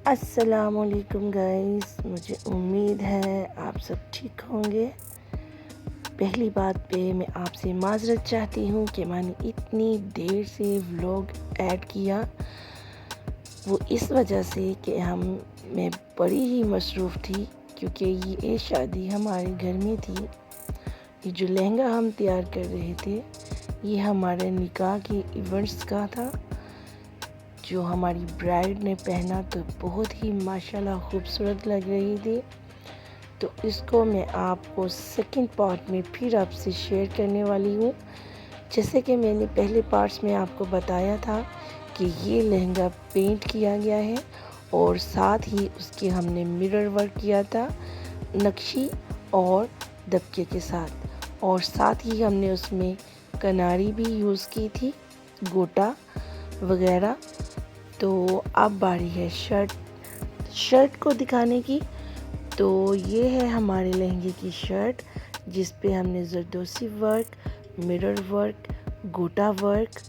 अस्सलामुअलैकुम गाइस, मुझे उम्मीद है आप सब ठीक होंगे। पहली बात पे मैं आपसे माज़रत चाहती हूँ कि मैंने इतनी देर से व्लॉग ऐड किया। वो इस वजह से कि मैं बड़ी ही मसरूफ़ थी, क्योंकि ये शादी हमारे घर में थी। ये जो लहंगा हम तैयार कर रहे थे, ये हमारे निकाह के इवेंट्स का था, जो हमारी ब्राइड ने पहना तो बहुत ही माशाल्लाह खूबसूरत लग रही थी। तो इसको मैं आपको सेकंड पार्ट में फिर आपसे शेयर करने वाली हूँ। जैसे कि मैंने पहले पार्ट्स में आपको बताया था कि ये लहंगा पेंट किया गया है और साथ ही उसके हमने मिरर वर्क किया था नक्शी और दबके के साथ, और साथ ही हमने उसमें कनारी भी यूज़ की थी, गोटा वगैरह। तो अब बारी है शर्ट को दिखाने की। तो ये है हमारे लहंगे की शर्ट, जिस पे हमने जरदोसी वर्क, मिरर वर्क, गोटा वर्क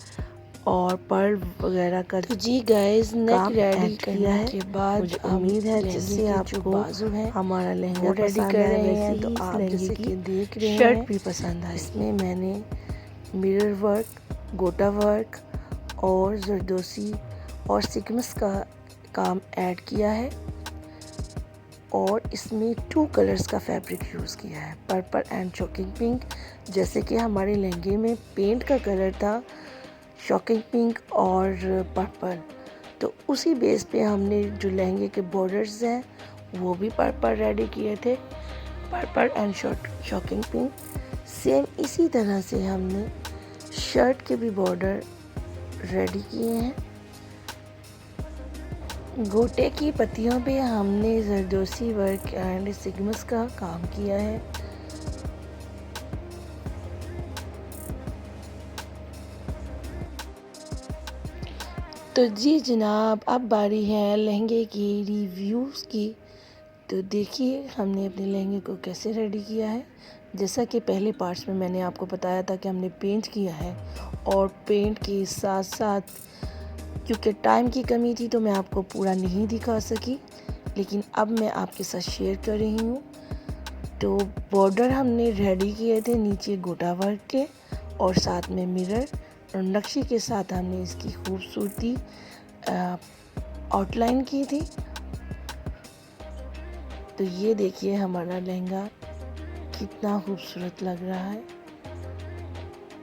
और पर्ल वगैरह का तो जी गाइस, नेक रेडी किया है। के बाद मुझे उम्मीद है जिससे आपको बाजू है हमारा लहंगा रेडी पसंद कर आए, रहे वैसे हैं। ही तो इस आप लहंगे जैसे की कि देख रहे शर्ट हैं, भी पसंद आई। इसमें इसमें मैंने मिरर वर्क, गोटा वर्क और जरदोसी और सिकमस का काम ऐड किया है, और इसमें 2 कलर्स का फैब्रिक यूज़ किया है, पर्पल एंड शॉकिंग पिंक। जैसे कि हमारे लहंगे में पेंट का कलर था शॉकिंग पिंक और पर्पल, तो उसी बेस पे हमने जो लहंगे के बॉर्डर्स हैं वो भी पर्पल रेडी किए थे, purple and shocking pink. Same इसी तरह से हमने शर्ट के भी बॉर्डर रेडी किए हैं। गोटे की पत्तियों पे हमने जरदोसी वर्क एंड सिगमस का काम किया है। तो जी जनाब, अब बारी है लहंगे की रिव्यूज़ की। तो देखिए हमने अपने लहंगे को कैसे रेडी किया है। जैसा कि पहले पार्ट्स में मैंने आपको बताया था कि हमने पेंट किया है, और पेंट के साथ साथ क्योंकि टाइम की कमी थी तो मैं आपको पूरा नहीं दिखा सकी, लेकिन अब मैं आपके साथ शेयर कर रही हूँ। तो बॉर्डर हमने रेडी किए थे नीचे गोटा वर्क के, और साथ में मिरर और नक्शी के साथ हमने इसकी खूबसूरती आउटलाइन की थी। तो ये देखिए हमारा लहंगा कितना खूबसूरत लग रहा है।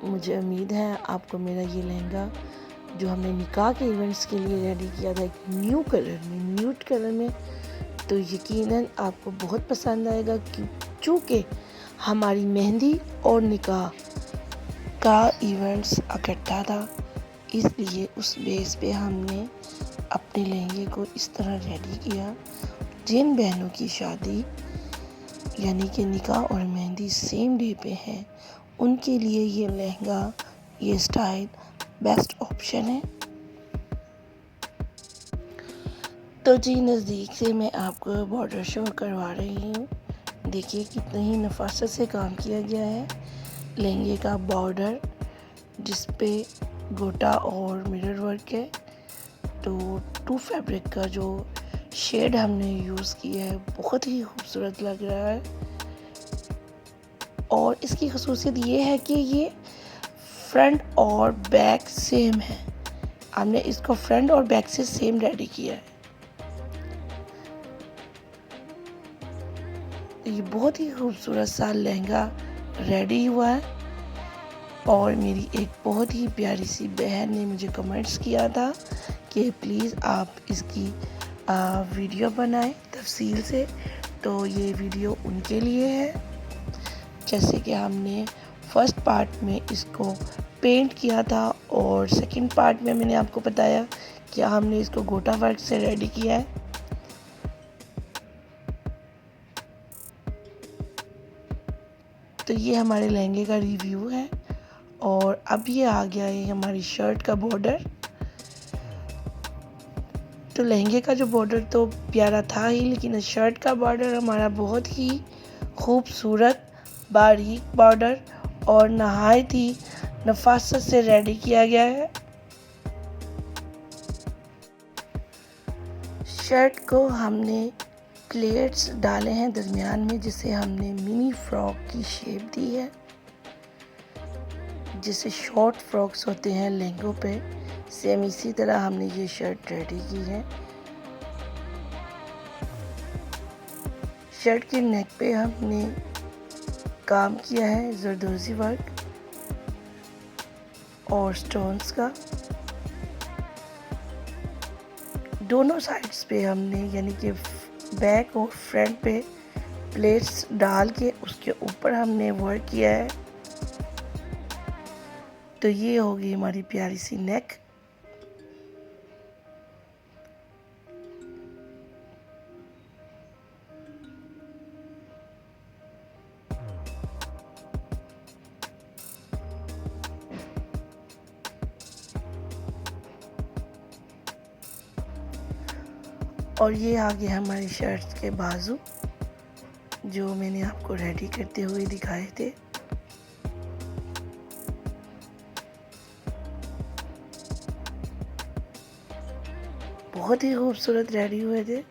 मुझे उम्मीद है आपको मेरा ये लहंगा जो हमने निकाह के इवेंट्स के लिए रेडी किया था, एक न्यूड कलर में, तो यकीनन आपको बहुत पसंद आएगा। क्योंकि हमारी मेहंदी और निकाह का इवेंट्स इकट्ठा था, इसलिए उस बेस पे हमने अपने लहंगे को इस तरह रेडी किया। जिन बहनों की शादी यानी कि निकाह और मेहंदी सेम डे पे है, उनके लिए ये लहंगा, ये स्टाइल बेस्ट ऑप्शन है। तो जी नज़दीक से मैं आपको बॉर्डर शो करवा रही हूँ। देखिए कितने ही नफासत से काम किया गया है। लहंगे का बॉर्डर जिस पे गोटा और मिरर वर्क है, तो 2 फैब्रिक का जो शेड हमने यूज़ किया है बहुत ही खूबसूरत लग रहा है। और इसकी खसूसियत ये है कि ये फ्रंट और बैक सेम है। हमने इसको फ्रंट और बैक से सेम रेडी किया है। ये बहुत ही खूबसूरत सा लहंगा रेडी हुआ है, और मेरी एक बहुत ही प्यारी सी बहन ने मुझे कमेंट्स किया था कि प्लीज़ आप इसकी वीडियो बनाएं तफसील से। तो ये वीडियो उनके लिए है। जैसे कि हमने फर्स्ट पार्ट में इसको पेंट किया था, और सेकंड पार्ट में मैंने आपको बताया कि हमने इसको गोटा वर्क से रेडी किया है। तो ये हमारे लहंगे का रिव्यू है, और अब ये आ गया है हमारी शर्ट का बॉर्डर। तो लहंगे का जो बॉर्डर तो प्यारा था ही, लेकिन शर्ट का बॉर्डर हमारा बहुत ही खूबसूरत बारीक बॉर्डर और नहायत ही नफासत से रेडी किया गया है। शर्ट को हमने प्लेट्स डाले हैं दरमियान में, जिसे हमने मिनी फ्रॉक की शेप दी है, जिसे शॉर्ट फ्रॉक्स होते हैं लहंगों पे, सेम इसी तरह हमने ये शर्ट रेडी की है। शर्ट के नेक पे हमने काम किया है जरदोजी वर्क और स्टोन्स का। दोनों साइड्स पे हमने यानी कि बैक और फ्रंट पे प्लेट्स डाल के उसके ऊपर हमने वर्क किया है। तो ये होगी हमारी प्यारी सी नेक। और ये आगे हमारी शर्ट के बाजू जो मैंने आपको रेडी करते हुए दिखाए थे। बहुत ही खूबसूरत रेडी हुए थे।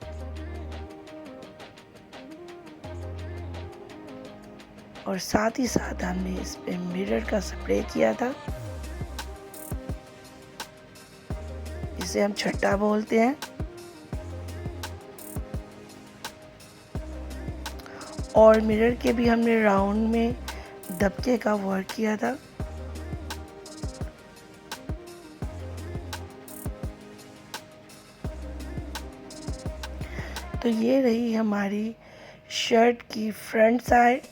और साथ ही साथ हमने इस पे मिरर का स्प्रे किया था, जिसे हम छट्टा बोलते हैं। और मिरर के भी हमने राउंड में दबके का वर्क किया था। तो ये रही हमारी शर्ट की फ्रंट साइड।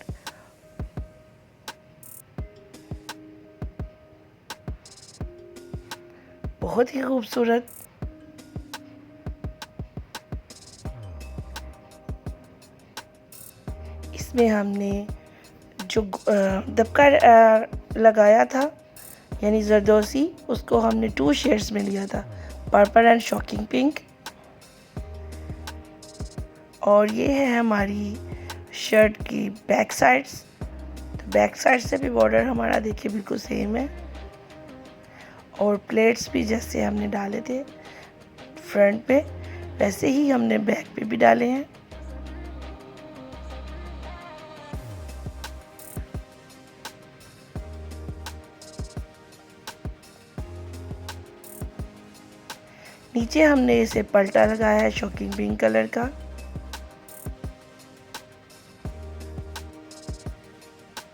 बहुत ही खूबसूरत। इसमें हमने जो दबका लगाया था यानी जरदोसी, उसको हमने 2 शेड्स में लिया था, पर्पल एंड शॉकिंग पिंक। और ये है हमारी शर्ट की बैक साइड्स। तो बैक साइड से भी बॉर्डर हमारा देखिए बिल्कुल सेम है। और प्लेट्स भी जैसे हमने डाले थे फ्रंट पे, वैसे ही हमने बैक पे भी डाले हैं। नीचे हमने इसे पल्टा लगाया है शॉकिंग पिंक कलर का।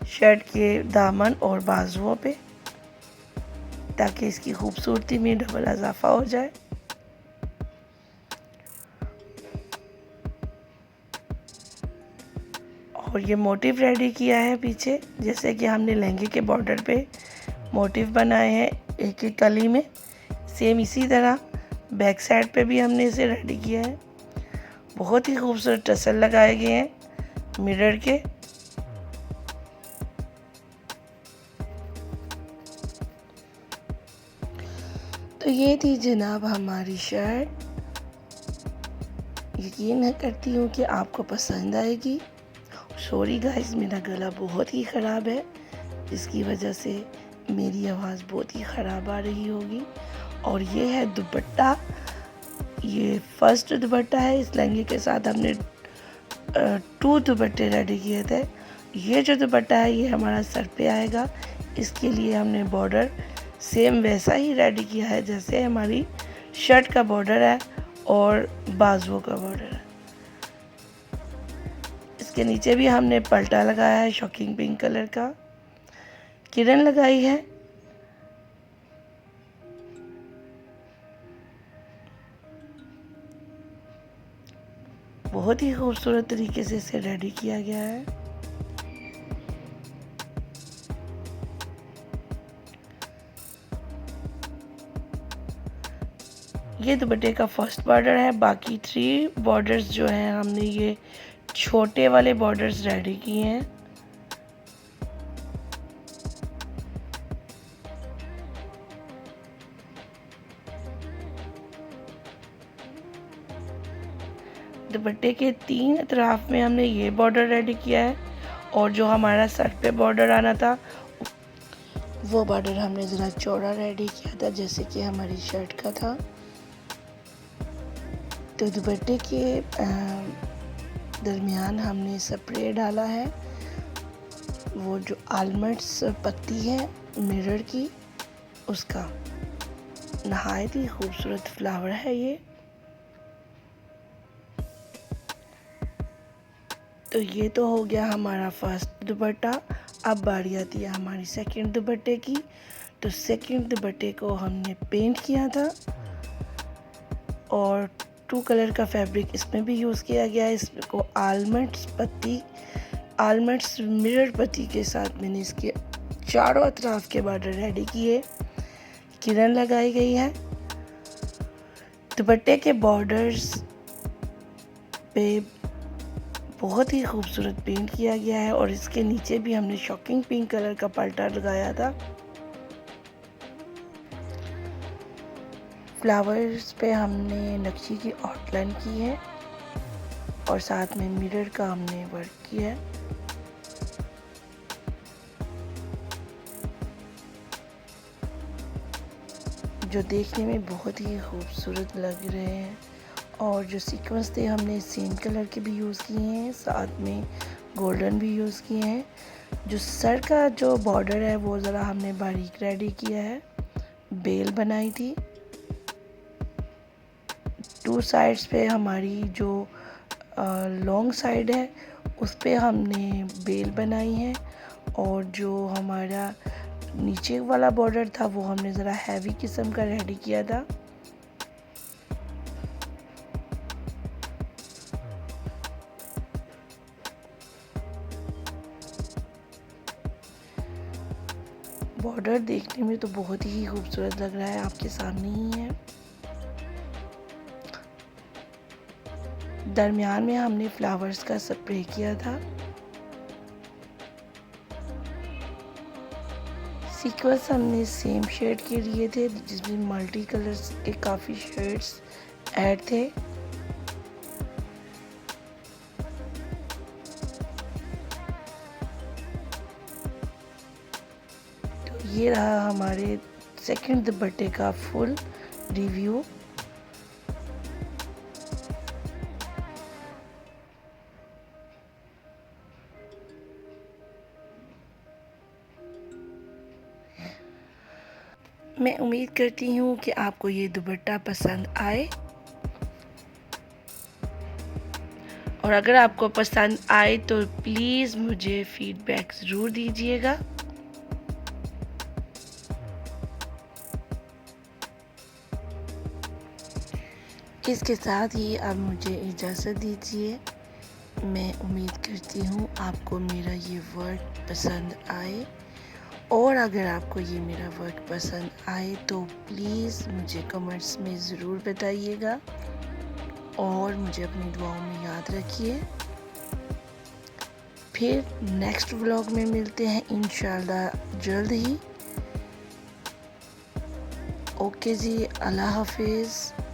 शर्ट के दामन और बाजुओं पे, ताकि इसकी खूबसूरती में डबल इजाफा हो जाए। और ये मोटिव रेडी किया है पीछे, जैसे कि हमने लहंगे के बॉर्डर पे मोटिव बनाए हैं एक एक कली में, सेम इसी तरह बैक साइड पे भी हमने इसे रेडी किया है। बहुत ही खूबसूरत टसल लगाए गए हैं मिरर के। तो ये थी जनाब हमारी शर्ट। यकीन करती हूँ कि आपको पसंद आएगी। सॉरी गाइस, मेरा गला बहुत ही ख़राब है, जिसकी वजह से मेरी आवाज़ बहुत ही ख़राब आ रही होगी। और ये है दुपट्टा। ये फर्स्ट दुपट्टा है। इस लहंगे के साथ हमने 2 दुपट्टे रेडी किए थे। ये जो दुपट्टा है ये हमारा सर पे आएगा। इसके लिए हमने बॉर्डर सेम वैसा ही रेडी किया है जैसे हमारी शर्ट का बॉर्डर है और बाजुओं का बॉर्डर है। इसके नीचे भी हमने पल्टा लगाया है शॉकिंग पिंक कलर का, किरण लगाई है। बहुत ही खूबसूरत तरीके से इसे रेडी किया गया है। ये दुपट्टे का फर्स्ट बॉर्डर है। बाकी 3 बॉर्डर्स जो हैं हमने ये छोटे वाले बॉर्डर्स रेडी किए हैं। दुपट्टे के 3 अतराफ में हमने ये बॉर्डर रेडी किया है। और जो हमारा सर पे बॉर्डर आना था वो बॉर्डर हमने ज़रा चौड़ा रेडी किया था, जैसे कि हमारी शर्ट का था। तो दुपट्टे के दरमियान हमने स्प्रे डाला है, वो जो आलमंड्स पत्ती है मिरर की, उसका नहायत ही खूबसूरत फ्लावर है ये। तो ये तो हो गया हमारा फर्स्ट दुपट्टा। अब बारी आती है हमारी सेकंड दुपट्टे की। तो सेकंड दुपट्टे को हमने पेंट किया था और 2 कलर का फैब्रिक इसमें भी यूज़ किया गया है। इसको आलमंड्स मिरर पत्ती के साथ मैंने इसके चारों अतराफ के बॉर्डर रेडी किए, किरण लगाई गई है। दुपट्टे के बॉर्डर्स पे बहुत ही खूबसूरत पेंट किया गया है और इसके नीचे भी हमने शॉकिंग पिंक कलर का पल्टा लगाया था। फ्लावर्स पे हमने नक्शी की आउटलाइन की है और साथ में मिरर का हमने वर्क किया है। जो देखने में बहुत ही खूबसूरत लग रहे हैं और जो सीक्वेंस थे हमने सेम कलर के भी यूज़ किए हैं, साथ में गोल्डन भी यूज़ किए हैं। जो सर का जो बॉर्डर है वो ज़रा हमने बारीक रेडी किया है, बेल बनाई थी। 2 साइड्स पे हमारी जो लॉन्ग साइड है उस पे हमने बेल बनाई है और जो हमारा नीचे वाला बॉर्डर था वो हमने ज़रा हैवी किस्म का रेडी किया था। बॉर्डर देखने में तो बहुत ही खूबसूरत लग रहा है, आपके सामने ही है। दरमियान में हमने फ्लावर्स का स्प्रे किया था। सीक्वेंस हमने सेम शेड के लिए थे जिसमें मल्टी कलर्स के काफ़ी शेड्स ऐड थे। तो ये रहा हमारे सेकंड दुपट्टे का फुल रिव्यू। मैं उम्मीद करती हूँ कि आपको ये दुपट्टा पसंद आए और अगर आपको पसंद आए तो प्लीज़ मुझे फीडबैक ज़रूर दीजिएगा। इसके साथ ही अब मुझे इजाज़त दीजिए। मैं उम्मीद करती हूँ आपको मेरा ये वर्क पसंद आए और अगर आपको ये मेरा वर्क पसंद आए तो प्लीज़ मुझे कमेंट्स में ज़रूर बताइएगा और मुझे अपनी दुआओं में याद रखिए। फिर नेक्स्ट व्लॉग में मिलते हैं इंशाल्लाह जल्द ही। ओके जी, अल्लाह हाफिज़।